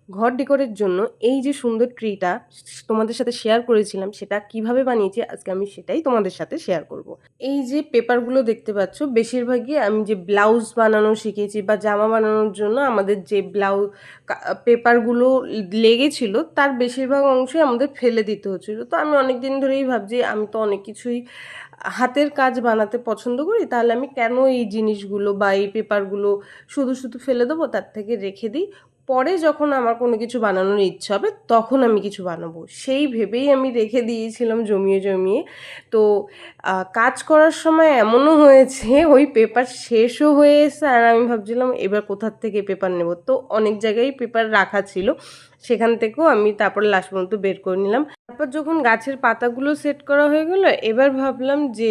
ঘর ডেকোরের জন্য এই যে সুন্দর ট্রিটা তোমাদের সাথে শেয়ার করেছিলাম, সেটা কিভাবে বানিয়েছি আজকে আমি সেটাই তোমাদের সাথে শেয়ার করব। এই যে পেপারগুলো দেখতে পাচ্ছ, বেশিরভাগই আমি যে ব্লাউজ বানানো শিখেছি বা জামা বানানোর জন্য আমাদের যে পেপারগুলো লেগেছিল তার বেশিরভাগ অংশই আমাদের ফেলে দিতে হচ্ছিল। তো আমি অনেক দিন ধরেই ভাবছি আমি তো অনেক কিছুই হাতের কাজ বানাতে পছন্দ করি, তাহলে আমি কেন এই জিনিসগুলো বা এই পেপারগুলো শুধু শুধু ফেলে দেবো, তার থেকে রেখে দিই, পরে যখন আমার কোনো কিছু বানানোর ইচ্ছা হবে তখন আমি কিছু বানাবো, সেই ভেবেই আমি রেখে দিয়েছিলাম জমিয়ে জমিয়ে। তো কাজ করার সময় এমনও হয়েছে ওই পেপার শেষও হয়ে এসে আর আমি ভাবছিলাম এবার কোথার থেকে পেপার নেব, তো অনেক জায়গায় পেপার রাখা ছিল, সেখান থেকেও আমি তারপর লাস্ট পর্যন্ত বের করে নিলাম। তারপর যখন গাছের পাতাগুলো সেট করা হয়ে গেল, এবার ভাবলাম যে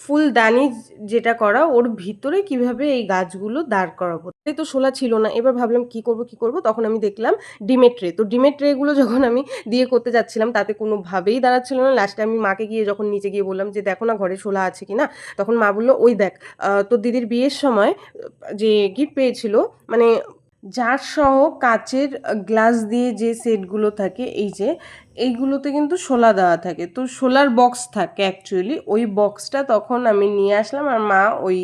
ফুলদানি যেটা করা ওর ভিতরে কিভাবে এই গাছগুলো দাঁড় করাবো। এই তো শোলা ছিল না, এবার ভাবলাম কি করব কি করব, তখন আমি দেখলাম ডিমের ট্রে। তো ডিমের ট্রেগুলো যখন আমি দিয়ে করতে যাচ্ছিলাম তাতে কোনোভাবেই দাঁড়াচ্ছিল না। লাস্টে আমি মাকে গিয়ে যখন নিচে গিয়ে বললাম যে দেখো না ঘরে শোলা আছে কিনা, তখন মা বললো ওই দেখ তোর দিদির বিয়ের সময় যে গিফট পেয়েছিল, মানে জার সহ কাচের গ্লাস দিয়ে যে সেটগুলো থাকে, এই যে এইগুলোতে কিন্তু শোলা দেওয়া থাকে, তো শোলার বক্স থাকে অ্যাকচুয়ালি, ওই বক্সটা তখন আমি নিয়ে আসলাম আর মা ওই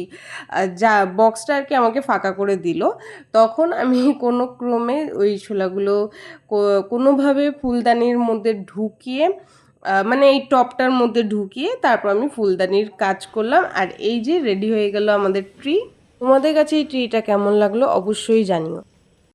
যা বক্সটা আর কি আমাকে ফাঁকা করে দিল। তখন আমি কোনো ক্রমে ওই শোলাগুলো কোনোভাবে ফুলদানির মধ্যে ঢুকিয়ে মানে এই টপটার মধ্যে ঢুকিয়ে তারপর আমি ফুলদানির কাজ করলাম, আর এই যে রেডি হয়ে গেল আমাদের ট্রি। তোমাদের কাছে এই ট্রিটা কেমন লাগলো অবশ্যই জানিও।